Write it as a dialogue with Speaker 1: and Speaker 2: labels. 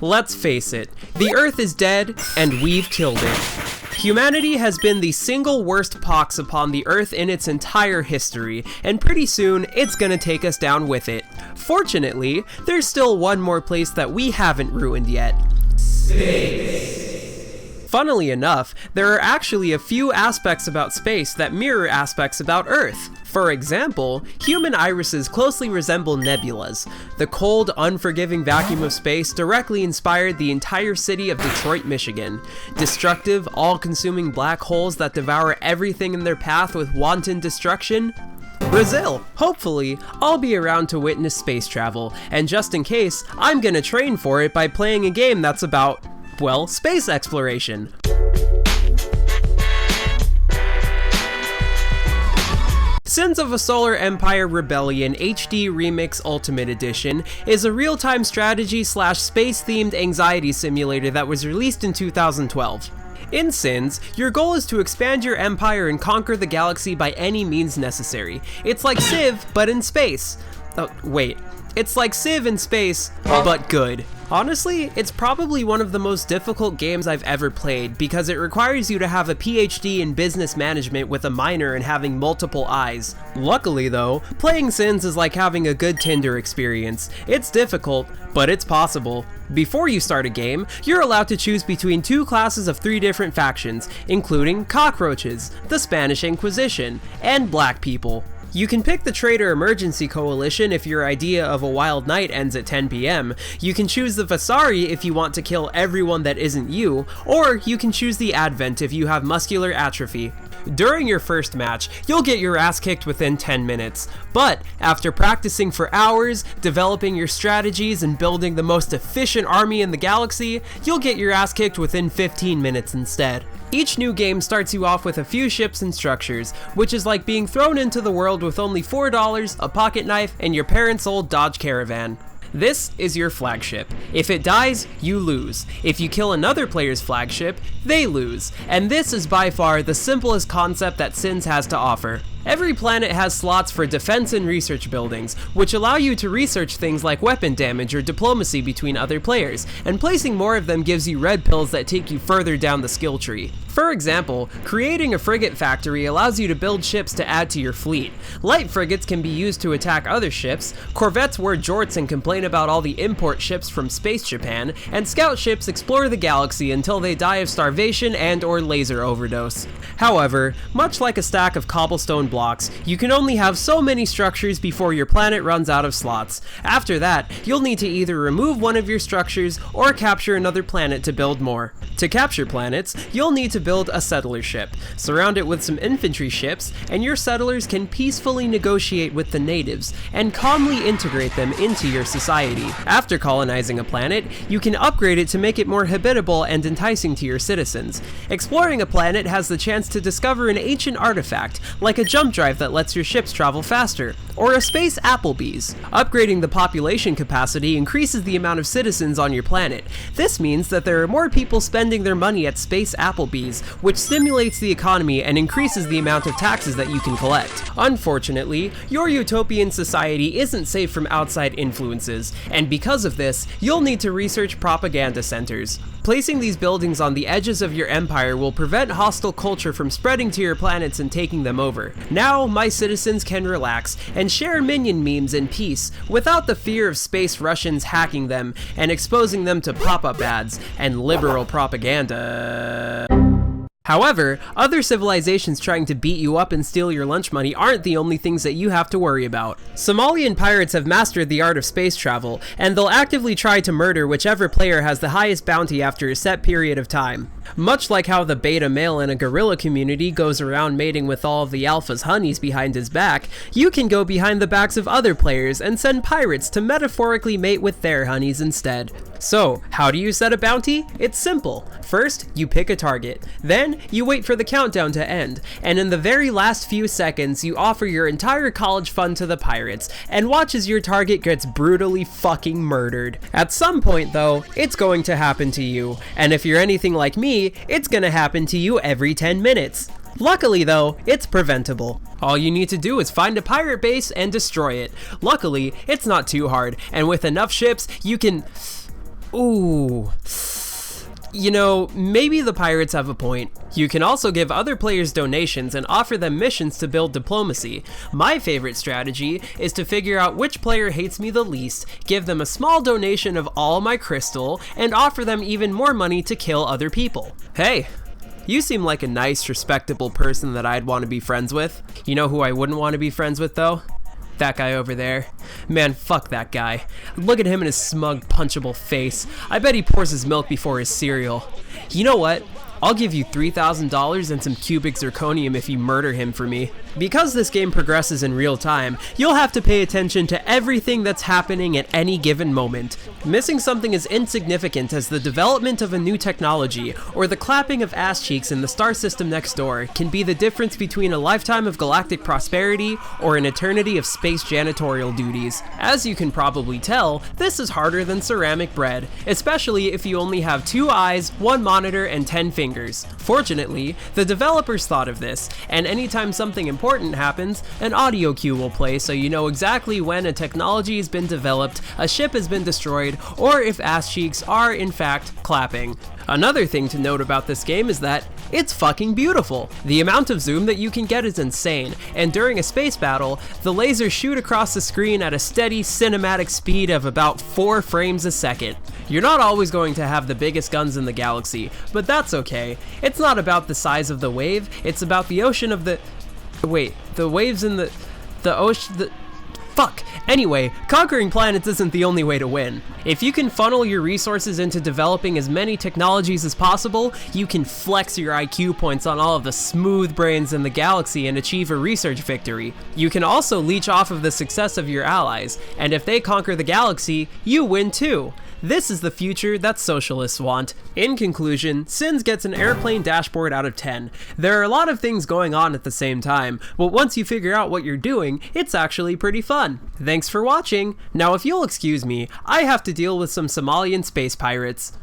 Speaker 1: Let's face it, the Earth is dead, and we've killed it. Humanity has been the single worst pox upon the Earth in its entire history, and pretty soon, it's gonna take us down with it. Fortunately, there's still one more place that we haven't ruined yet. Space. Funnily enough, there are actually a few aspects about space that mirror aspects about Earth. For example, human irises closely resemble nebulas. The cold, unforgiving vacuum of space directly inspired the entire city of Detroit, Michigan. Destructive, all-consuming black holes that devour everything in their path with wanton destruction? Brazil! Hopefully, I'll be around to witness space travel, and just in case, I'm gonna train for it by playing a game that's about, well, space exploration. Sins of a Solar Empire Rebellion HD Remix Ultimate Edition is a real-time strategy slash space-themed anxiety simulator that was released in 2012. In Sins, your goal is to expand your empire and conquer the galaxy by any means necessary. It's like Civ, but in space. Oh, wait. It's like Civ in space, but good. Honestly, it's probably one of the most difficult games I've ever played because it requires you to have a PhD in business management with a minor and having multiple eyes. Luckily though, playing Sins is like having a good Tinder experience. It's difficult, but it's possible. Before you start a game, you're allowed to choose between two classes of 3 different factions, including cockroaches, the Spanish Inquisition, and black people. You can pick the Traitor Emergency Coalition if your idea of a wild night ends at 10 PM, you can choose the Vasari if you want to kill everyone that isn't you, or you can choose the Advent if you have muscular atrophy. During your first match, you'll get your ass kicked within 10 minutes, but after practicing for hours, developing your strategies, and building the most efficient army in the galaxy, you'll get your ass kicked within 15 minutes instead. Each new game starts you off with a few ships and structures, which is like being thrown into the world with only $4, a pocket knife, and your parents' old Dodge Caravan. This is your flagship. If it dies, you lose. If you kill another player's flagship, they lose. And this is by far the simplest concept that Sins has to offer. Every planet has slots for defense and research buildings, which allow you to research things like weapon damage or diplomacy between other players, and placing more of them gives you red pills that take you further down the skill tree. For example, creating a frigate factory allows you to build ships to add to your fleet. Light frigates can be used to attack other ships, corvettes wear jorts and complain about all the import ships from Space Japan, and scout ships explore the galaxy until they die of starvation and or laser overdose. However, much like a stack of cobblestone blocks, you can only have so many structures before your planet runs out of slots. After that, you'll need to either remove one of your structures or capture another planet to build more. To capture planets, you'll need to build a settler ship, surround it with some infantry ships, and your settlers can peacefully negotiate with the natives and calmly integrate them into your society. After colonizing a planet, you can upgrade it to make it more habitable and enticing to your citizens. Exploring a planet has the chance to discover an ancient artifact, like a jump drive that lets your ships travel faster, or a space Applebee's. Upgrading the population capacity increases the amount of citizens on your planet. This means that there are more people spending their money at space Applebee's, which stimulates the economy and increases the amount of taxes that you can collect. Unfortunately, your utopian society isn't safe from outside influences, and because of this, you'll need to research propaganda centers. Placing these buildings on the edges of your empire will prevent hostile culture from spreading to your planets and taking them over. Now, my citizens can relax and share minion memes in peace without the fear of space Russians hacking them and exposing them to pop-up ads and liberal propaganda. However, other civilizations trying to beat you up and steal your lunch money aren't the only things that you have to worry about. Somalian pirates have mastered the art of space travel, and they'll actively try to murder whichever player has the highest bounty after a set period of time. Much like how the beta male in a gorilla community goes around mating with all of the alpha's honeys behind his back, you can go behind the backs of other players and send pirates to metaphorically mate with their honeys instead. So, how do you set a bounty? It's simple. First, you pick a target. Then, you wait for the countdown to end, and in the very last few seconds, you offer your entire college fund to the pirates, and watch as your target gets brutally fucking murdered. At some point, though, it's going to happen to you, and if you're anything like me, it's gonna happen to you every 10 minutes. Luckily though, it's preventable. All you need to do is find a pirate base and destroy it. Luckily, it's not too hard, and with enough ships, you can... Ooh. You know, maybe the pirates have a point. You can also give other players donations and offer them missions to build diplomacy. My favorite strategy is to figure out which player hates me the least, give them a small donation of all my crystal, and offer them even more money to kill other people. Hey, you seem like a nice, respectable person that I'd want to be friends with. You know who I wouldn't want to be friends with though? That guy over there. Man, fuck that guy. Look at him and his smug, punchable face. I bet he pours his milk before his cereal. You know what? I'll give you $3,000 and some cubic zirconium if you murder him for me. Because this game progresses in real time, you'll have to pay attention to everything that's happening at any given moment. Missing something as insignificant as the development of a new technology, or the clapping of ass cheeks in the star system next door, can be the difference between a lifetime of galactic prosperity or an eternity of space janitorial duties. As you can probably tell, this is harder than ceramic bread, especially if you only have 2 eyes, 1 monitor, and 10 fingers. Fortunately, the developers thought of this, and anytime something important happens, an audio cue will play so you know exactly when a technology has been developed, a ship has been destroyed, or if ass cheeks are in fact clapping. Another thing to note about this game is that it's fucking beautiful. The amount of zoom that you can get is insane, and during a space battle, the lasers shoot across the screen at a steady cinematic speed of about 4 frames a second. You're not always going to have the biggest guns in the galaxy, but that's okay. It's not about the size of the wave, it's about the ocean of the... Wait, the waves in the ocean... Fuck! Anyway, conquering planets isn't the only way to win. If you can funnel your resources into developing as many technologies as possible, you can flex your IQ points on all of the smooth brains in the galaxy and achieve a research victory. You can also leech off of the success of your allies, and if they conquer the galaxy, you win too. This is the future that socialists want. In conclusion, Sins gets an airplane dashboard out of 10. There are a lot of things going on at the same time, but once you figure out what you're doing, it's actually pretty fun. Thanks for watching. Now if you'll excuse me, I have to deal with some Somalian space pirates.